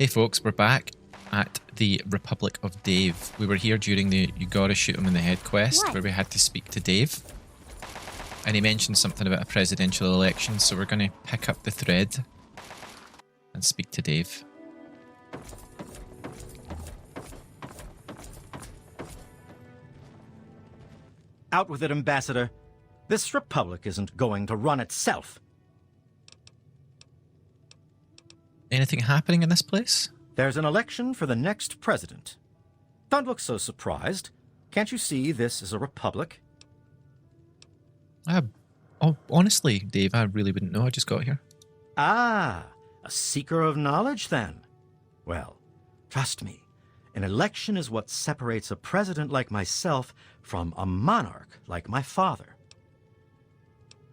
Hey folks, we're back at the Republic of Dave. We were here during the You Gotta Shoot Him in the Head quest, where we had to speak to Dave. And he mentioned something about a presidential election, so we're going to pick up the thread and speak to Dave. Out with it, Ambassador. This republic isn't going to run itself. Anything happening in this place? There's an election for the next president. Don't look so surprised. Can't you see this is a republic? Honestly, Dave, I really wouldn't know. I just got here. Ah, a seeker of knowledge, then. Well, trust me, an election is what separates a president like myself from a monarch like my father.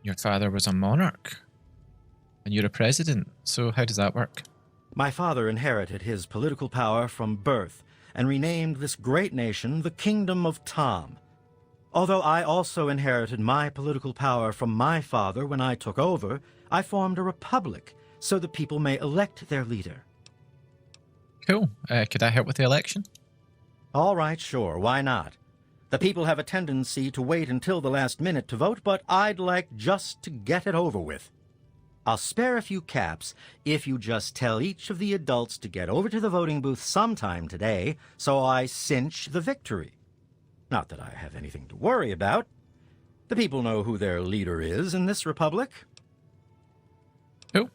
Your father was a monarch, and you're a president, so how does that work? My father inherited his political power from birth and renamed this great nation the Kingdom of Tom. Although I also inherited my political power from my father when I took over, I formed a republic so the people may elect their leader. Cool. Could I help with the election? All right, sure, why not? The people have a tendency to wait until the last minute to vote, but I'd like just to get it over with. I'll spare a few caps if you just tell each of the adults to get over to the voting booth sometime today, so I cinch the victory. Not that I have anything to worry about. The people know who their leader is in this republic. Cool.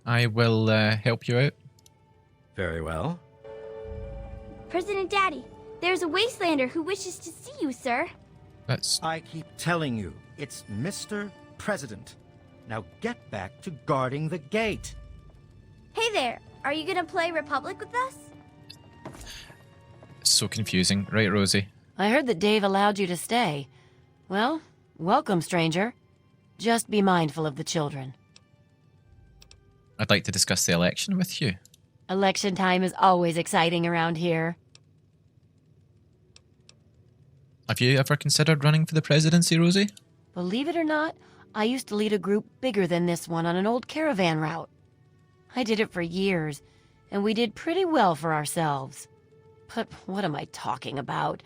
I will help you out. Very well. President Daddy, there's a Wastelander who wishes to see you, sir. I keep telling you, it's Mr. President. Now get back to guarding the gate. Hey there, are you gonna play Republic with us? So confusing. Right, Rosie? I heard that Dave allowed you to stay. Well, welcome, stranger. Just be mindful of the children. I'd like to discuss the election with you. Election time is always exciting around here. Have you ever considered running for the presidency, Rosie? Believe it or not, I used to lead a group bigger than this one on an old caravan route. I did it for years, and we did pretty well for ourselves. But what am I talking about?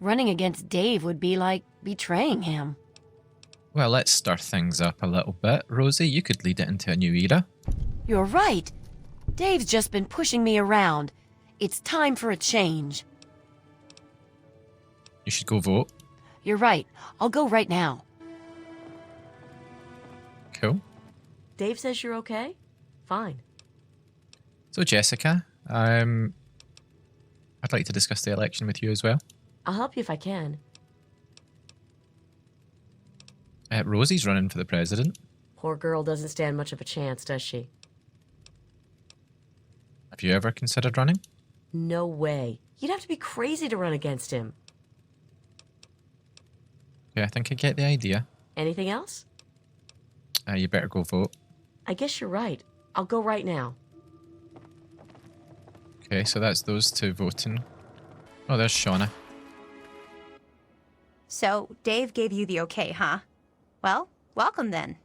Running against Dave would be like betraying him. Well, let's stir things up a little bit. Rosie, you could lead it into a new era. You're right. Dave's just been pushing me around. It's time for a change. You should go vote. You're right. I'll go right now. Cool. Dave says you're okay? Fine. So, Jessica, I'd like to discuss the election with you as well. I'll help you if I can. Rosie's running for the president. Poor girl doesn't stand much of a chance, does she? Have you ever considered running? No way. You'd have to be crazy to run against him. Yeah, I think I get the idea. Anything else? You better go vote. I guess you're right. I'll go right now. Okay, so that's those two voting. Oh, there's Shauna. So, Dave gave you the okay, huh? Well, welcome then.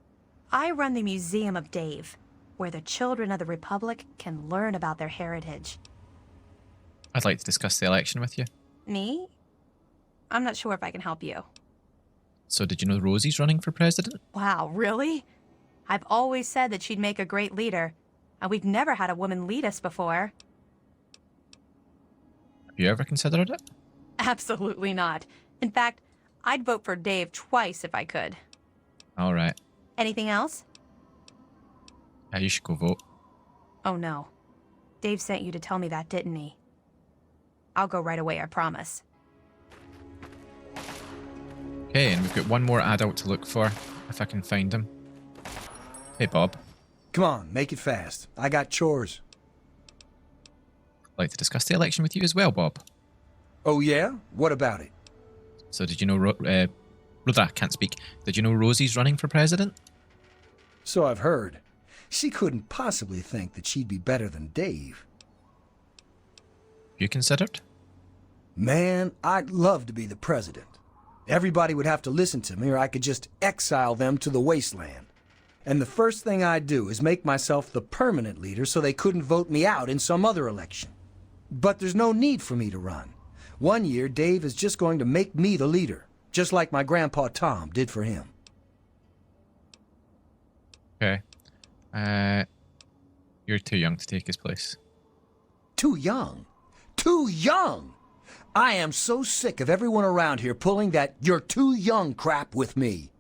I run the Museum of Dave, where the children of the Republic can learn about their heritage. I'd like to discuss the election with you. Me? I'm not sure if I can help you. So did you know Rosie's running for president? Wow, really? I've always said that she'd make a great leader, and we've never had a woman lead us before. Have you ever considered it? Absolutely not. In fact, I'd vote for Dave twice if I could. All right. Anything else? Yeah, you should go vote. Oh no. Dave sent you to tell me that, didn't he? I'll go right away, I promise. Okay, and we've got one more adult to look for, if I can find him. Hey, Bob. Come on, make it fast. I got chores. I'd like to discuss the election with you as well, Bob. Oh, yeah? What about it? So did you know... I can't speak. Did you know Rosie's running for president? So I've heard. She couldn't possibly think that she'd be better than Dave. You considered? Man, I'd love to be the president. Everybody would have to listen to me, or I could just exile them to the wasteland. And the first thing I'd do is make myself the permanent leader so they couldn't vote me out in some other election. But there's no need for me to run. One year, Dave is just going to make me the leader, just like my grandpa Tom did for him. Okay. You're too young to take his place. Too young? Too young! I am so sick of everyone around here pulling that "you're too young" crap with me.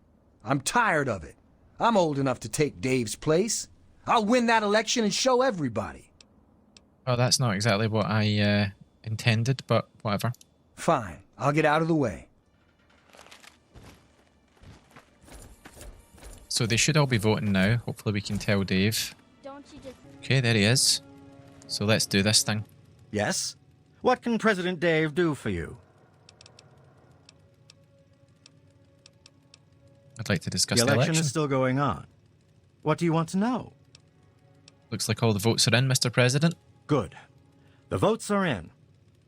I'm tired of it. I'm old enough to take Dave's place. I'll win that election and show everybody. Oh, that's not exactly what I intended, but whatever. Fine. I'll get out of the way. So they should all be voting now. Hopefully we can tell Dave. Don't you just... Okay, there he is. So let's do this thing. Yes? What can President Dave do for you? I'd like to discuss The the election election. is still going on. What do you want to know? Looks like all the votes are in, Mr. President. Good. The votes are in.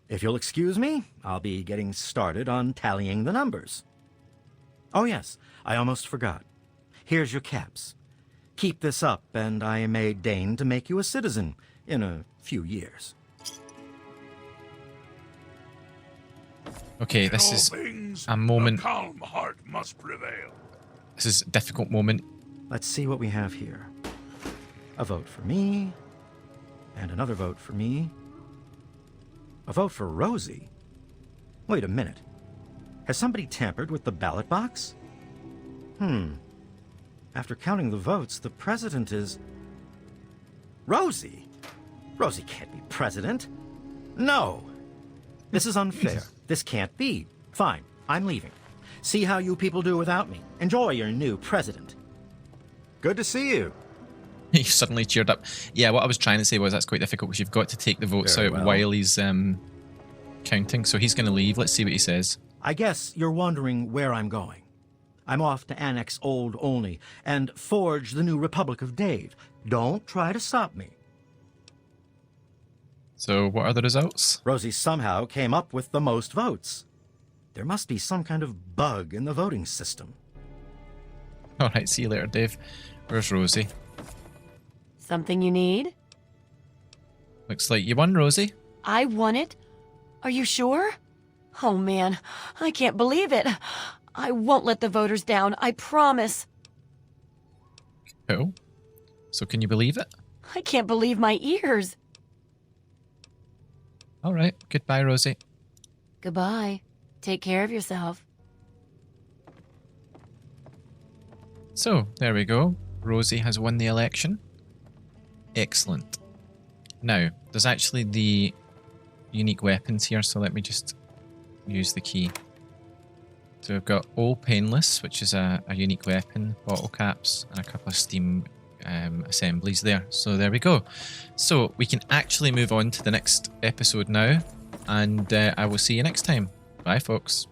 If you'll excuse me, I'll be getting started on tallying the numbers. Oh yes, I almost forgot. Here's your caps. Keep this up, and I may deign to make you a citizen in a few years. Okay, this is a moment. A calm heart must prevail. This is a difficult moment. Let's see what we have here. A vote for me, and another vote for me. A vote for Rosie? Wait a minute. Has somebody tampered with the ballot box? After counting the votes, the president is... Rosie? Rosie can't be president. No. This is unfair. This can't be. Fine, I'm leaving. See how you people do without me. Enjoy your new president. Good to see you. He suddenly cheered up. Yeah, what I was trying to say was that's quite difficult because you've got to take the votes Very out well. while he's counting. So he's going to leave. Let's see what he says. I guess you're wondering where I'm going. I'm off to annex Old Olney and forge the new Republic of Dave. Don't try to stop me. So what are the results? Rosie somehow came up with the most votes. There must be some kind of bug in the voting system. All right, see you later, Dave. Where's Rosie? Something you need? Looks like you won, Rosie. I won it? Are you sure? Oh man, I can't believe it. I won't let the voters down, I promise. Cool. So can you believe it? I can't believe my ears. All right. Goodbye, Rosie. Goodbye. Take care of yourself. So, there we go. Rosie has won the election. Excellent. Now, there's actually the unique weapons here, so let me just use the key. So we've got All Painless, which is a unique weapon, bottle caps, and a couple of steam assemblies there. So there we go. So we can actually move on to the next episode now, and I will see you next time. Bye, folks.